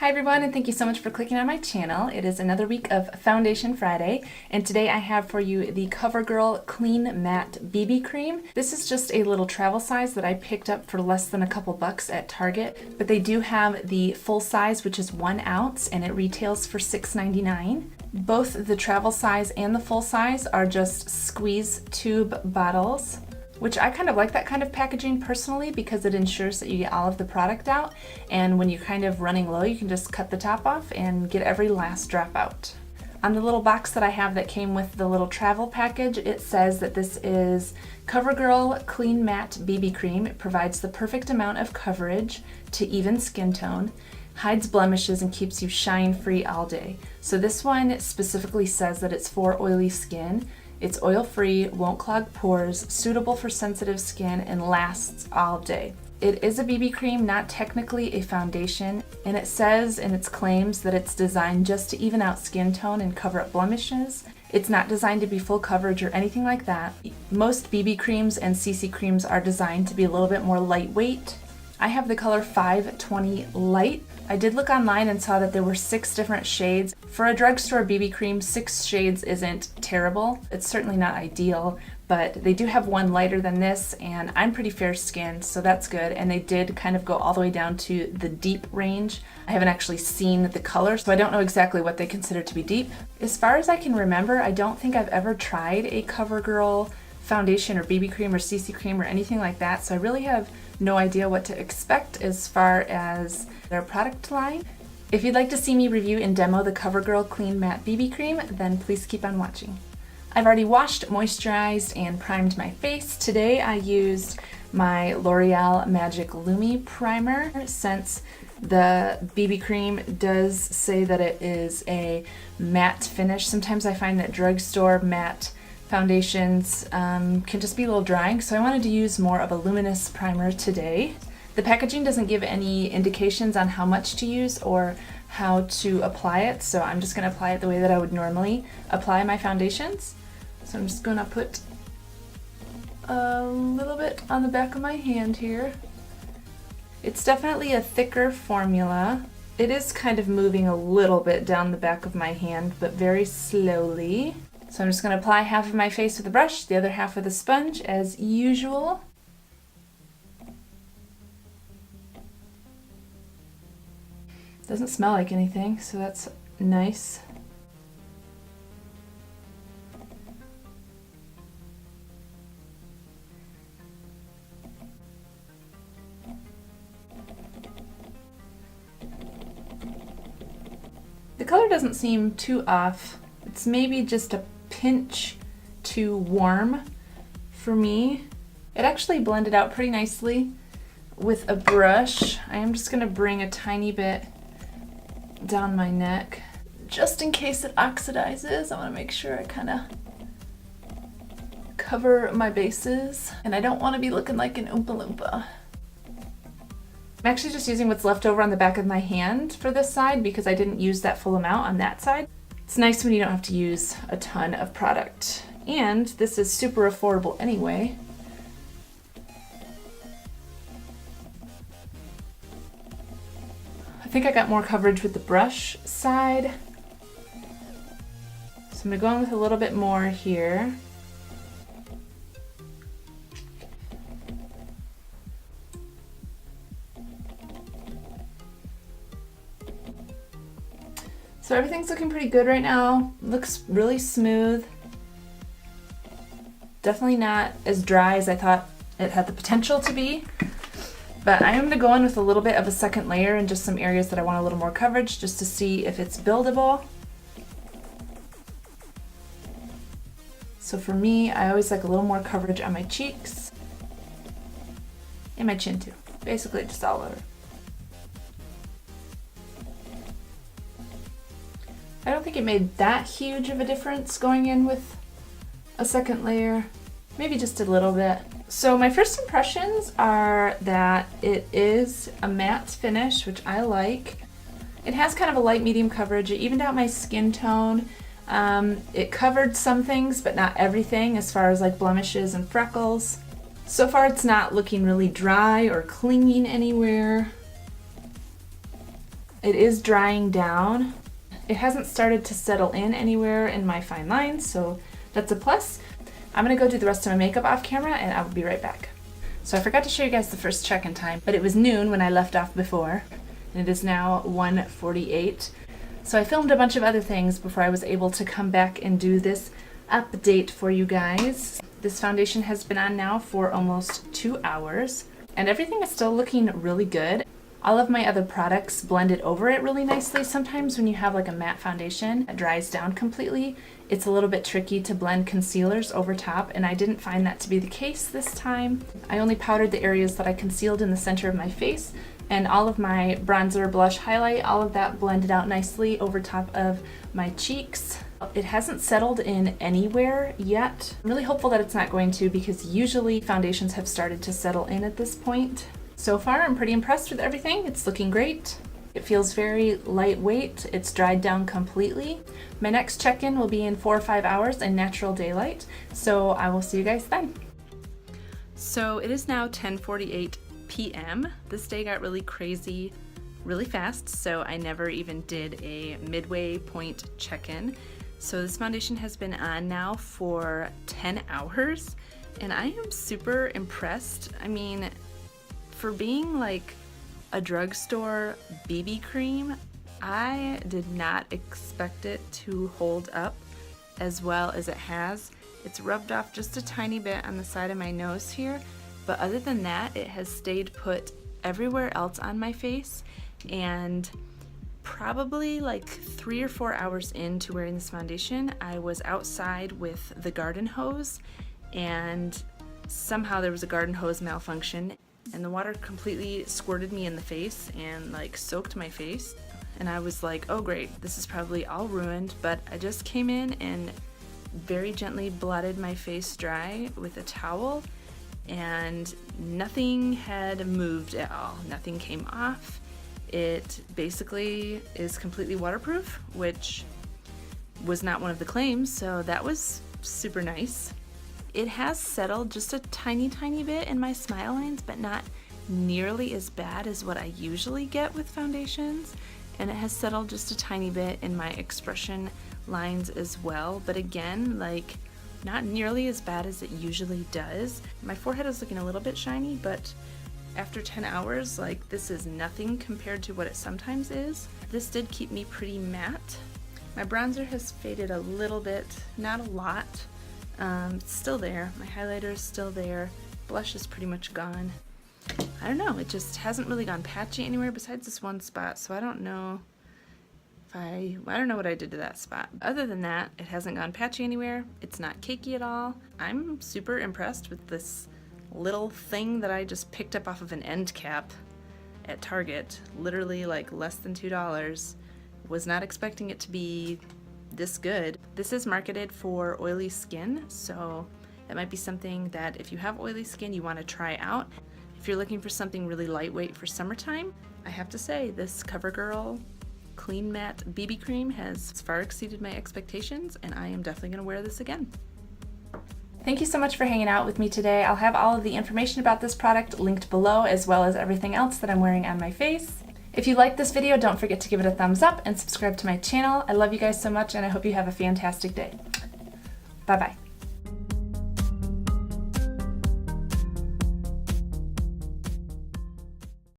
Hi everyone, and thank you so much for clicking on my channel. It is another week of Foundation Friday, and today I have for you the Covergirl Clean Matte BB Cream. This is just a little travel size that I picked up for less than a couple bucks at Target, but they do have the full size, which is 1 ounce, and it retails for $6.99. Both the travel size and the full size are just squeeze tube bottles, which I kind of like that kind of packaging personally because it ensures that you get all of the product out, and when you're kind of running low you can just cut the top off and get every last drop out. On the little box that I have that came with the little travel package, it says that this is Covergirl Clean Matte BB Cream. It provides the perfect amount of coverage to even skin tone, hides blemishes, and keeps you shine free all day. So this one specifically says that it's for oily skin. It's oil-free, won't clog pores, suitable for sensitive skin, and lasts all day. It is a BB cream, not technically a foundation, and it says in its claims that it's designed just to even out skin tone and cover up blemishes. It's not designed to be full coverage or anything like that. Most BB creams and CC creams are designed to be a little bit more lightweight. I have the color 520 Light. I did look online and saw that there were 6 different shades. For a drugstore BB cream, 6 shades isn't terrible. It's certainly not ideal, but they do have one lighter than this, and I'm pretty fair skinned, so that's good. And they did kind of go all the way down to the deep range. I haven't actually seen the color, so I don't know exactly what they consider to be deep. As far as I can remember, I don't think I've ever tried a CoverGirl foundation or BB cream or CC cream or anything like that, so I really have no idea what to expect as far as their product line. If you'd like to see me review and demo the Covergirl Clean Matte BB Cream, then please keep on watching. I've already washed, moisturized, and primed my face. Today I used my L'Oreal Magic Lumi Primer. Since the BB cream does say that it is a matte finish, sometimes I find that drugstore matte foundations can just be a little drying, so I wanted to use more of a luminous primer today. The packaging doesn't give any indications on how much to use or how to apply it, so I'm just going to apply it the way that I would normally apply my foundations. So I'm just going to put a little bit on the back of my hand here. It's definitely a thicker formula. It is kind of moving a little bit down the back of my hand, but very slowly. So I'm just going to apply half of my face with a brush, the other half with a sponge as usual. Doesn't smell like anything, so that's nice. The color doesn't seem too off. It's maybe just a pinch too warm for me. It actually blended out pretty nicely with a brush. I am just going to bring a tiny bit down my neck just in case it oxidizes. I want to make sure I kind of cover my bases, and I don't want to be looking like an Oompa Loompa. I'm actually just using what's left over on the back of my hand for this side because I didn't use that full amount on that side. It's nice when you don't have to use a ton of product. And this is super affordable anyway. I think I got more coverage with the brush side. So I'm going to go in with a little bit more here. So everything's looking pretty good right now. Looks really smooth. Definitely not as dry as I thought it had the potential to be. But I am going to go in with a little bit of a second layer in just some areas that I want a little more coverage, just to see if it's buildable. So for me, I always like a little more coverage on my cheeks. And my chin too. Basically just all over. I don't think it made that huge of a difference going in with a second layer, maybe just a little bit. So my first impressions are that it is a matte finish, which I like. It has kind of a light medium coverage. It evened out my skin tone. It covered some things, but not everything as far as like blemishes and freckles. So far it's not looking really dry or clinging anywhere. It is drying down. It hasn't started to settle in anywhere in my fine lines, so that's a plus. I'm gonna go do the rest of my makeup off camera and I will be right back. So I forgot to show you guys the first check-in time, but it was noon when I left off before, and it is now 1:48. So I filmed a bunch of other things before I was able to come back and do this update for you guys. This foundation has been on now for almost 2 hours, and everything is still looking really good. All of my other products blended over it really nicely. Sometimes when you have like a matte foundation that dries down completely, it's a little bit tricky to blend concealers over top, and I didn't find that to be the case this time. I only powdered the areas that I concealed in the center of my face, and all of my bronzer, blush, highlight, all of that blended out nicely over top of my cheeks. It hasn't settled in anywhere yet. I'm really hopeful that it's not going to, because usually foundations have started to settle in at this point. So far, I'm pretty impressed with everything. It's looking great. It feels very lightweight. It's dried down completely. My next check-in will be in 4 or 5 hours in natural daylight, so I will see you guys then. So it is now 10:48 p.m. This day got really crazy really fast, so I never even did a midway point check-in. So this foundation has been on now for 10 hours, and I am super impressed. I mean, for being like a drugstore BB cream, I did not expect it to hold up as well as it has. It's rubbed off just a tiny bit on the side of my nose here, but other than that, it has stayed put everywhere else on my face. And probably like 3 or 4 hours into wearing this foundation, I was outside with the garden hose, and somehow there was a garden hose malfunction, and the water completely squirted me in the face and like soaked my face. And I was like, oh great, this is probably all ruined, but I just came in and very gently blotted my face dry with a towel, and nothing had moved at all. Nothing came off. It basically is completely waterproof, which was not one of the claims, so that was super nice. It has settled just a tiny bit in my smile lines, but not nearly as bad as what I usually get with foundations. And it has settled just a tiny bit in my expression lines as well, but again, like, not nearly as bad as it usually does. My forehead is looking a little bit shiny, but after 10 hours, like, this is nothing compared to what it sometimes is. This did keep me pretty matte. My bronzer has faded a little bit, not a lot. It's still there. My highlighter is still there. Blush is pretty much gone. I don't know, it just hasn't really gone patchy anywhere besides this one spot, so I don't know if I don't know what I did to that spot. Other than that, it hasn't gone patchy anywhere. It's not cakey at all. I'm super impressed with this little thing that I just picked up off of an end cap at Target, literally like less than $2. Was not expecting it to be this good. This is marketed for oily skin, so that might be something that if you have oily skin, you want to try out. If you're looking for something really lightweight for summertime, I have to say this Covergirl Clean Matte BB cream has far exceeded my expectations, and I am definitely going to wear this again. Thank you so much for hanging out with me today. I'll have all of the information about this product linked below, as well as everything else that I'm wearing on my face. If you liked this video, don't forget to give it a thumbs up and subscribe to my channel. I love you guys so much, and I hope you have a fantastic day. Bye-bye.